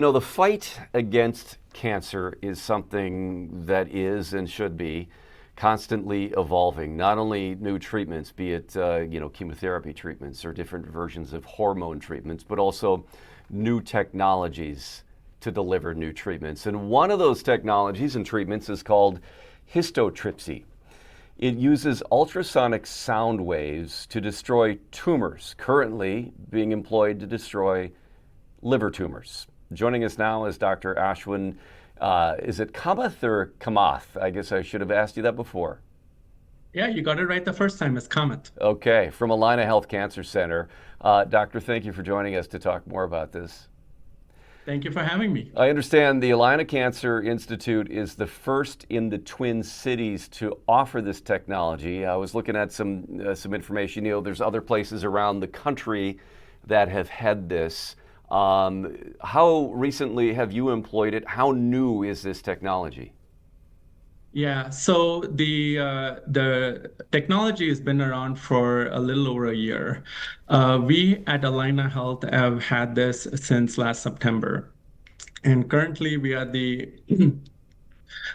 The fight against cancer is something that is and should be constantly evolving. Not only new treatments, be it chemotherapy treatments or different versions of hormone treatments, but also new technologies to deliver new treatments. And one of those technologies and treatments is called histotripsy. It uses ultrasonic sound waves to destroy tumors, currently being employed to destroy liver tumors. Joining us now is Dr. Ashwin. Is it Kamath or Kamath? I guess I should have asked you that before. Yeah, you got it right the first time. It's Comet. Okay, from Allina Health Cancer Center. Doctor, thank you for joining us to talk more about this. Thank you for having me. I understand the Allina Cancer Institute is the first in the Twin Cities to offer this technology. I was looking at some information. There's other places around the country that have had this. How recently have you employed it? How new is this technology? Yeah, so the technology has been around for a little over a year. We at Allina Health have had this since last September, and currently we are the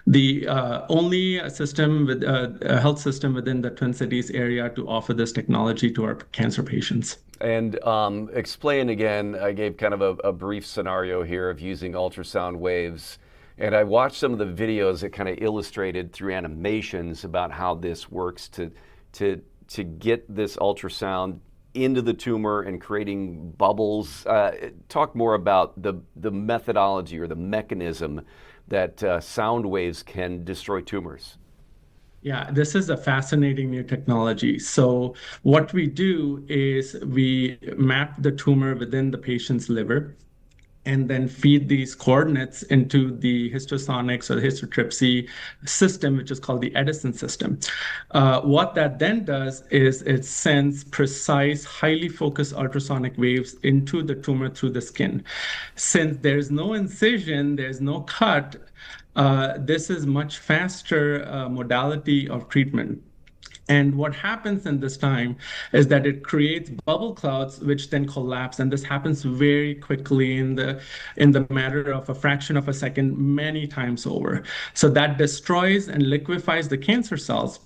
the only system with a health system within the Twin Cities area to offer this technology to our cancer patients. And explain again, I gave kind of a brief scenario here of using ultrasound waves. And I watched some of the videos that kind of illustrated through animations about how this works to get this ultrasound into the tumor and creating bubbles. Talk more about the methodology or the mechanism that sound waves can destroy tumors. Yeah, this is a fascinating new technology. So what we do is we map the tumor within the patient's liver and then feed these coordinates into the histosonics or the histotripsy system, which is called the Edison system. What that then does is it sends precise, highly focused ultrasonic waves into the tumor through the skin. Since there's no incision, there's no cut, this is much faster modality of treatment. And what happens in this time is that it creates bubble clouds, which then collapse. And this happens very quickly in the matter of a fraction of a second, many times over. So that destroys and liquefies the cancer cells.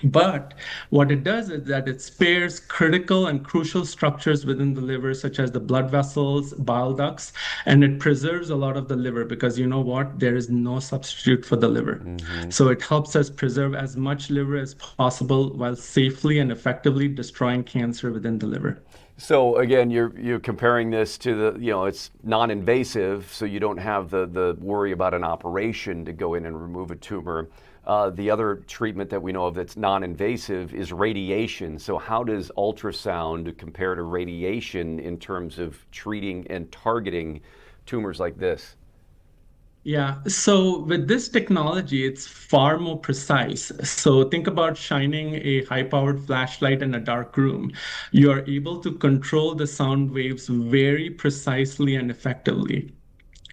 But what it does is that it spares critical and crucial structures within the liver, such as the blood vessels, bile ducts, and it preserves a lot of the liver because you know what? There is no substitute for the liver. Mm-hmm. So it helps us preserve as much liver as possible while safely and effectively destroying cancer within the liver. So again, you're comparing this to it's non-invasive, so you don't have the worry about an operation to go in and remove a tumor. The other treatment that we know of that's non-invasive is radiation. So how does ultrasound compare to radiation in terms of treating and targeting tumors like this? Yeah, so with this technology, it's far more precise. So think about shining a high-powered flashlight in a dark room. You are able to control the sound waves very precisely and effectively.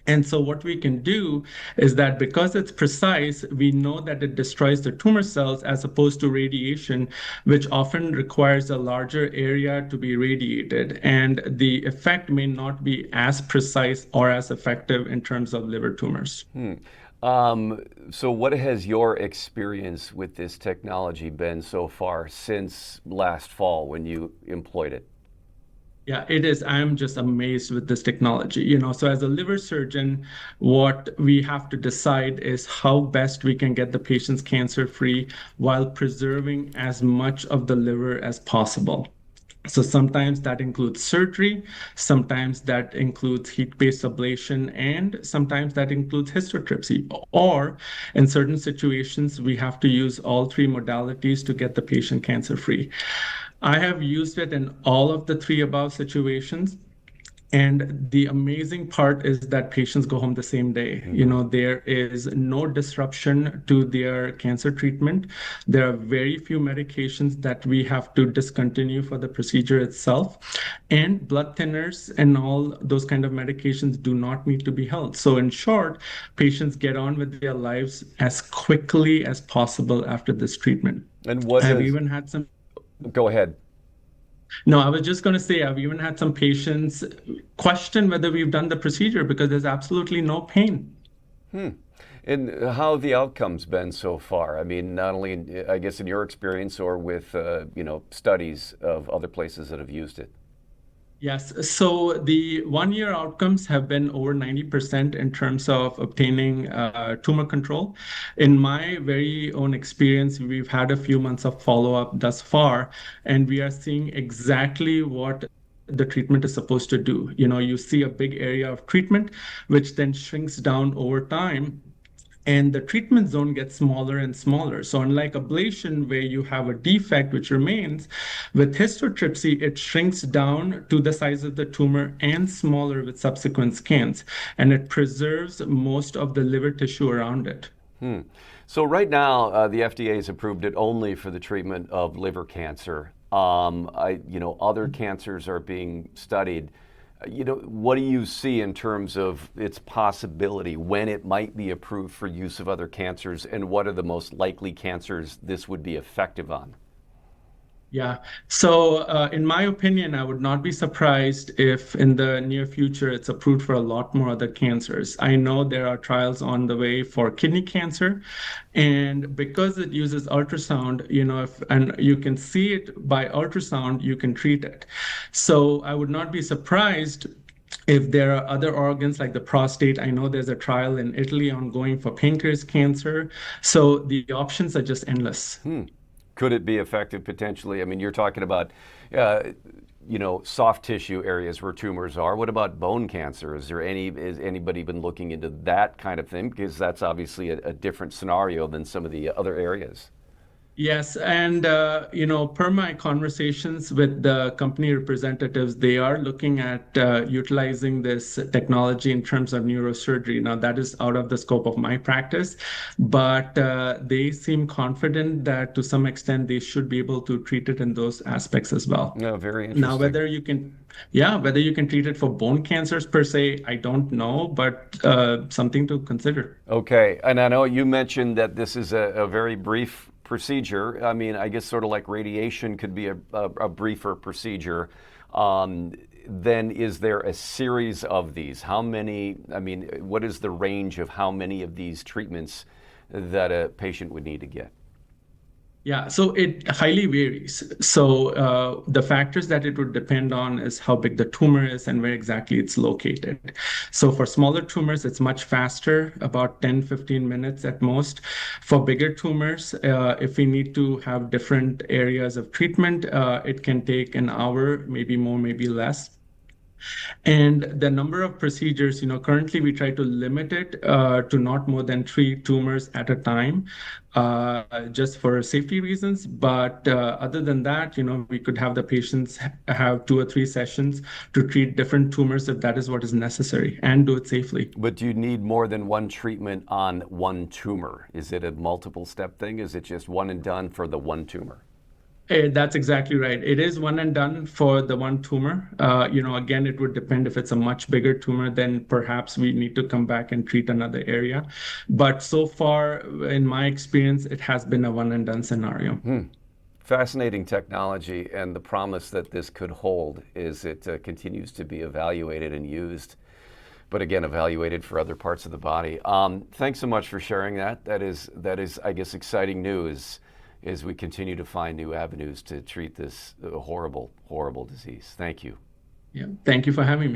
And so what we can do is that because it's precise, we know that it destroys the tumor cells as opposed to radiation, which often requires a larger area to be radiated. And the effect may not be as precise or as effective in terms of liver tumors. So what has your experience with this technology been so far since last fall when you employed it? Yeah, it is. I'm just amazed with this technology. So as a liver surgeon, what we have to decide is how best we can get the patients cancer free while preserving as much of the liver as possible. So sometimes that includes surgery, sometimes that includes heat-based ablation, and sometimes that includes histotripsy. Or in certain situations, we have to use all three modalities to get the patient cancer free. I have used it in all of the three above situations. And the amazing part is that patients go home the same day. Mm-hmm. There is no disruption to their cancer treatment. There are very few medications that we have to discontinue for the procedure itself. And blood thinners and all those kind of medications do not need to be held. So in short, patients get on with their lives as quickly as possible after this treatment. And I've even had some... Go ahead. No, I was just going to say, I've even had some patients question whether we've done the procedure because there's absolutely no pain. Hmm. And how have the outcomes been so far? I mean, not only, I guess, in your experience or with, studies of other places that have used it. Yes. So the 1 year outcomes have been over 90% in terms of obtaining tumor control. In my very own experience, we've had a few months of follow-up thus far, and we are seeing exactly what the treatment is supposed to do. You see a big area of treatment, which then shrinks down over time, and the treatment zone gets smaller and smaller. So unlike ablation, where you have a defect which remains, with histotripsy, it shrinks down to the size of the tumor and smaller with subsequent scans, and it preserves most of the liver tissue around it. Hmm. So right now, the FDA has approved it only for the treatment of liver cancer. Other cancers are being studied. What do you see in terms of its possibility when it might be approved for use of other cancers, and what are the most likely cancers this would be effective on? Yeah. So, in my opinion, I would not be surprised if in the near future it's approved for a lot more other cancers. I know there are trials on the way for kidney cancer, and because it uses ultrasound, if and you can see it by ultrasound, you can treat it. So, I would not be surprised if there are other organs like the prostate. I know there's a trial in Italy ongoing for pancreas cancer. So, the options are just endless. Hmm. Could it be effective potentially? I mean, you're talking about, uh, soft tissue areas where tumors are. What about bone cancer? Is anybody been looking into that kind of thing? Because that's obviously a different scenario than some of the other areas. Yes, and per my conversations with the company representatives, they are looking at utilizing this technology in terms of neurosurgery. Now, that is out of the scope of my practice, but they seem confident that to some extent they should be able to treat it in those aspects as well. Yeah, very Now, interesting. whether you can treat it for bone cancers per se, I don't know, but something to consider. Okay, and I know you mentioned that this is a very brief procedure. I mean, I guess sort of like radiation could be a briefer procedure. Then is there a series of these? How many, I mean, what is the range of how many of these treatments that a patient would need to get? Yeah, so it highly varies. So the factors that it would depend on is how big the tumor is and where exactly it's located. So for smaller tumors, it's much faster, about 10, 15 minutes at most. For bigger tumors, if we need to have different areas of treatment, it can take an hour, maybe more, maybe less. And the number of procedures, currently we try to limit it to not more than three tumors at a time, just for safety reasons. But other than that, we could have the patients have 2 or 3 sessions to treat different tumors if that is what is necessary and do it safely. But do you need more than one treatment on one tumor? Is it a multiple step thing? Is it just one and done for the one tumor? That's exactly right. It is one and done for the one tumor. Again, it would depend if it's a much bigger tumor, then perhaps we need to come back and treat another area. But so far, in my experience, it has been a one and done scenario. Fascinating technology, and the promise that this could hold is it continues to be evaluated and used, but again, evaluated for other parts of the body. Thanks so much for sharing that. That is, I guess, exciting news as we continue to find new avenues to treat this horrible, horrible disease. Thank you. Yeah. Thank you for having me.